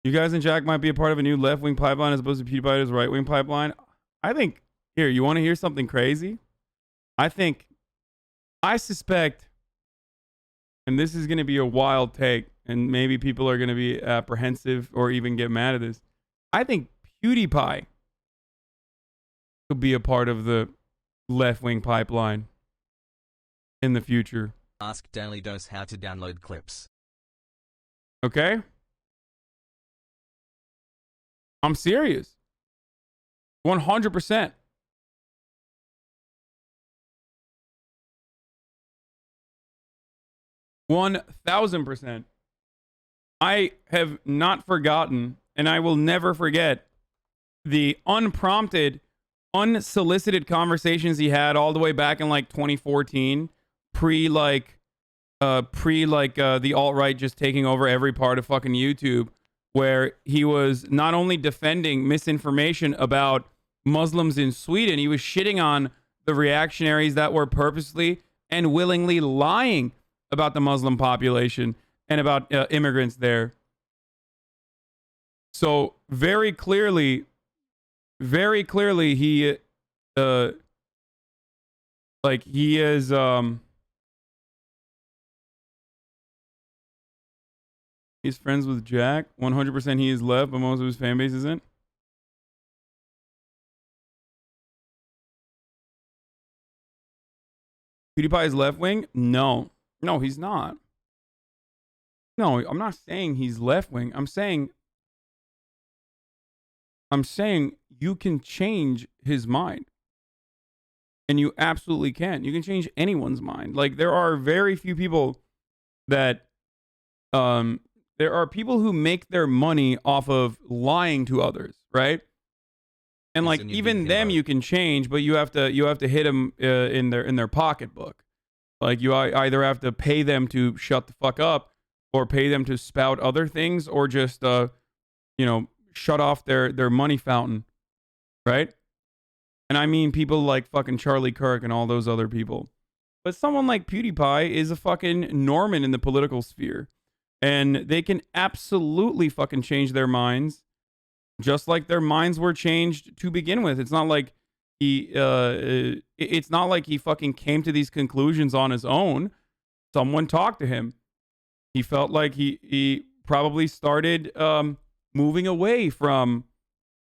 You guys and Jack might be a part of a new left-wing pipeline as opposed to PewDiePie's right-wing pipeline. I think, here, you want to hear something crazy? I suspect, and this is going to be a wild take, and maybe people are going to be apprehensive or even get mad at this. I think PewDiePie could be a part of the left-wing pipeline in the future. Ask Daily Dose how to download clips. Okay? I'm serious. 100%. %1,000%. I have not forgotten, and I will never forget, the unprompted, unsolicited conversations he had all the way back in like 2014, pre the alt-right just taking over every part of fucking YouTube, where he was not only defending misinformation about Muslims in Sweden, he was shitting on the reactionaries that were purposely and willingly lying about the Muslim population and about immigrants there. So very clearly he he is he's friends with Jack. 100% he is left, but most of his fan base isn't. PewDiePie is left wing? No, he's not. No, I'm not saying he's left wing. I'm saying you can change his mind. And you absolutely can. You can change anyone's mind. Like, there are very few people that there are people who make their money off of lying to others, right? And like even them you can change, but you have to hit them in their pocketbook. Like you either have to pay them to shut the fuck up, or pay them to spout other things, or just shut off their money fountain, right? And I mean people like fucking Charlie Kirk and all those other people. But someone like PewDiePie is a fucking Norman in the political sphere. And they can absolutely fucking change their minds, just like their minds were changed to begin with. It's not like he fucking came to these conclusions on his own. Someone talked to him. He felt like he probably started moving away from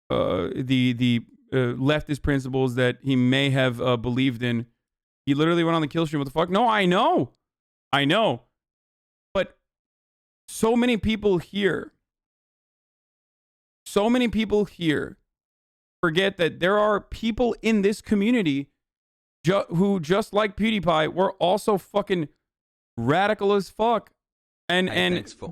the leftist principles that he may have believed in. He literally went on the kill stream. What the fuck? No, I know. But so many people here forget that there are people in this community who, just like PewDiePie, were also fucking radical as fuck and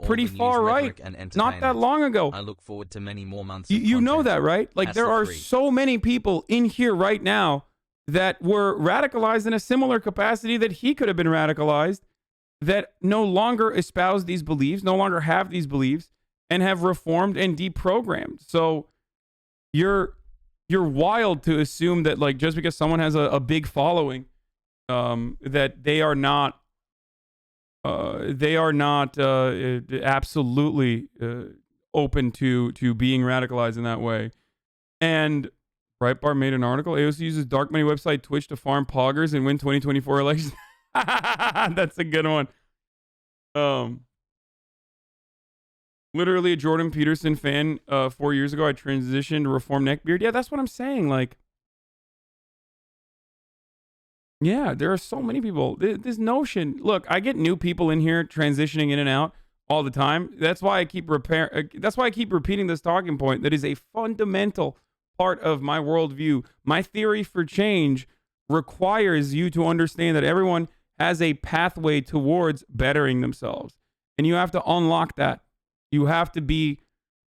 pretty far right not that long ago. I look forward to many more months. You know that, right? Like, there are so many people in here right now that were radicalized in a similar capacity that he could have been radicalized, that no longer espouse these beliefs, no longer have these beliefs, and have reformed and deprogrammed. So you're wild to assume that, like, just because someone has a big following, that they are not absolutely open to being radicalized in that way. And Breitbart made an article. AOC uses dark money website Twitch to farm poggers and win 2024 elections. That's a good one. Literally a Jordan Peterson fan 4 years ago. I transitioned to reform neckbeard. Yeah, that's what I'm saying. Like, yeah, there are so many people. This notion. Look, I get new people in here transitioning in and out all the time. That's why I keep repeating this talking point. That is a fundamental part of my worldview. My theory for change requires you to understand that everyone has a pathway towards bettering themselves, and you have to unlock that. You have to be,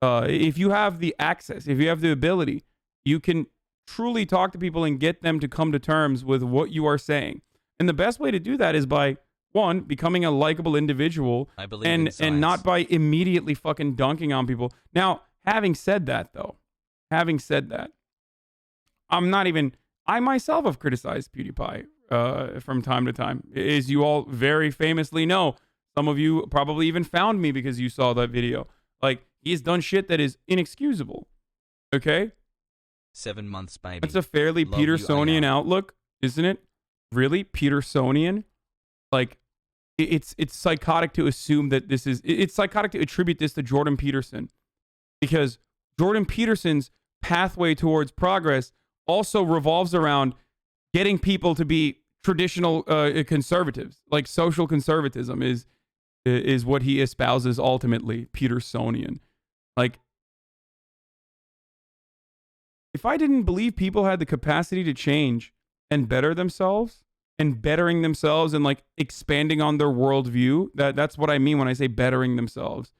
if you have the access, if you have the ability, you can truly talk to people and get them to come to terms with what you are saying. And the best way to do that is by, one, becoming a likable individual, and not by immediately fucking dunking on people. Now, having said that, I myself have criticized PewDiePie from time to time. As you all very famously know, some of you probably even found me because you saw that video. Like, He has done shit that is inexcusable. Okay? 7 months, baby. That's a fairly Love you, Petersonian AR. outlook, isn't it? Really? Petersonian? Like, it's psychotic to assume that this is... It's psychotic to attribute this to Jordan Peterson. Because Jordan Peterson's pathway towards progress also revolves around getting people to be traditional conservatives. Like, social conservatism is what he espouses ultimately. Petersonian. Like, if I didn't believe people had the capacity to change and better themselves and bettering themselves and like expanding on their worldview, that's what I mean when I say bettering themselves.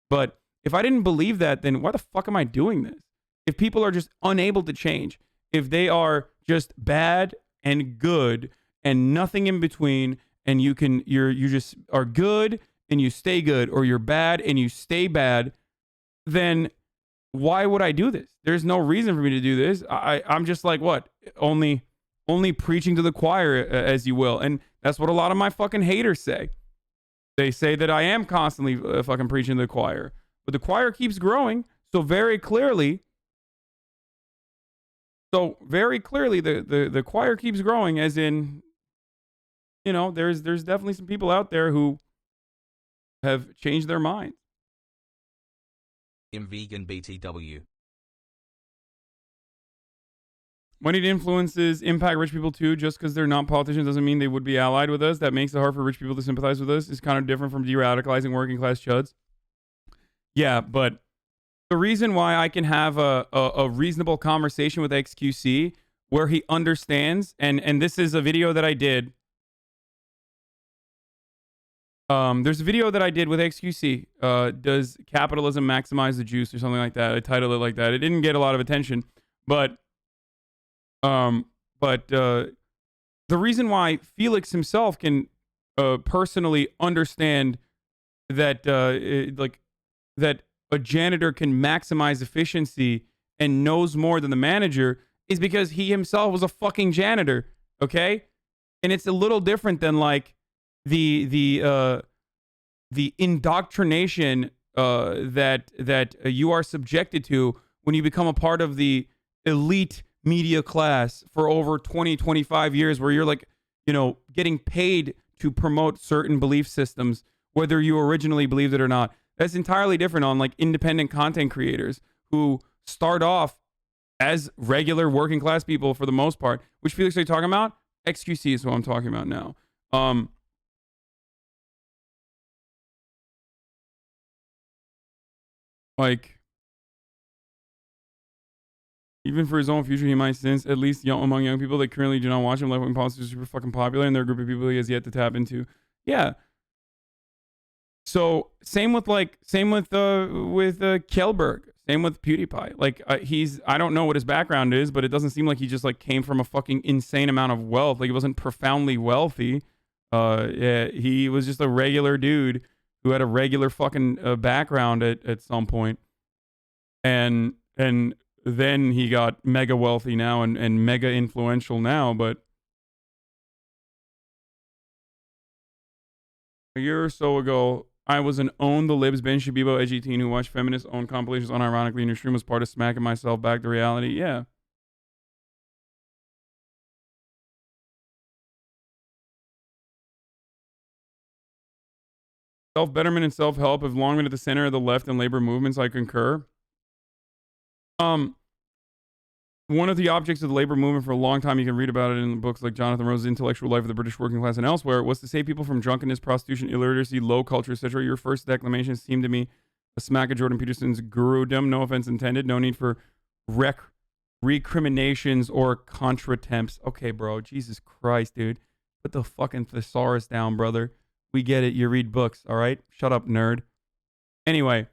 But if I didn't believe that, then why the fuck am I doing this? If people are just unable to change, if they are just bad and good and nothing in between, and you just are good and you stay good, or you're bad and you stay bad, then why would I do this? There's no reason for me to do this. I'm just like, what? Only preaching to the choir, as you will. And that's what a lot of my fucking haters say. They say that I am constantly fucking preaching to the choir. But the choir keeps growing. So very clearly, the choir keeps growing, as in, you know, there's definitely some people out there who have changed their minds. Vegan BTW. Moneyed influences impact rich people too. Just because they're not politicians doesn't mean they would be allied with us. That makes it hard for rich people to sympathize with us. It's kind of different from de-radicalizing working class chuds. Yeah, but the reason why I can have a reasonable conversation with XQC where he understands, and this is a video that I did. There's a video that I did with XQC. Does capitalism maximize the juice or something like that? I titled it like that. It didn't get a lot of attention, but the reason why Felix himself can personally understand that that a janitor can maximize efficiency and knows more than the manager is because he himself was a fucking janitor. Okay, and it's a little different than like the indoctrination that you are subjected to when you become a part of the elite media class for over 20-25 years, where you're like, you know, getting paid to promote certain belief systems, whether you originally believed it or not. That's entirely different on like independent content creators who start off as regular working class people for the most part. Which Felix are you talking about? XQC is what I'm talking about now. Like, even for his own future, he might sense, at least among young people that currently do not watch him, left-wing politics are super fucking popular, and they're a group of people he has yet to tap into. Yeah. So same with Kjellberg, same with PewDiePie. Like I don't know what his background is, but it doesn't seem like he just like came from a fucking insane amount of wealth. Like he wasn't profoundly wealthy. Yeah, he was just a regular dude who had a regular fucking background at some point, and then he got mega wealthy now and mega influential now. But a year or so ago, I was an Own the Libs Ben Shabibo edgy teen who watched feminist owned compilations unironically in your stream, was part of smacking myself back to reality. Yeah. Self-betterment and self-help have long been at the center of the left and labor movements. I concur. One of the objects of the labor movement for a long time, you can read about it in books like Jonathan Rose's Intellectual Life of the British Working Class and elsewhere, was to save people from drunkenness, prostitution, illiteracy, low culture, etc. Your first declamation seemed to me a smack of Jordan Peterson's gurudom. No offense intended. No need for recriminations or contratemps. Okay, bro. Jesus Christ, dude. Put the fucking thesaurus down, brother. We get it. You read books, all right? Shut up, nerd. Anyway,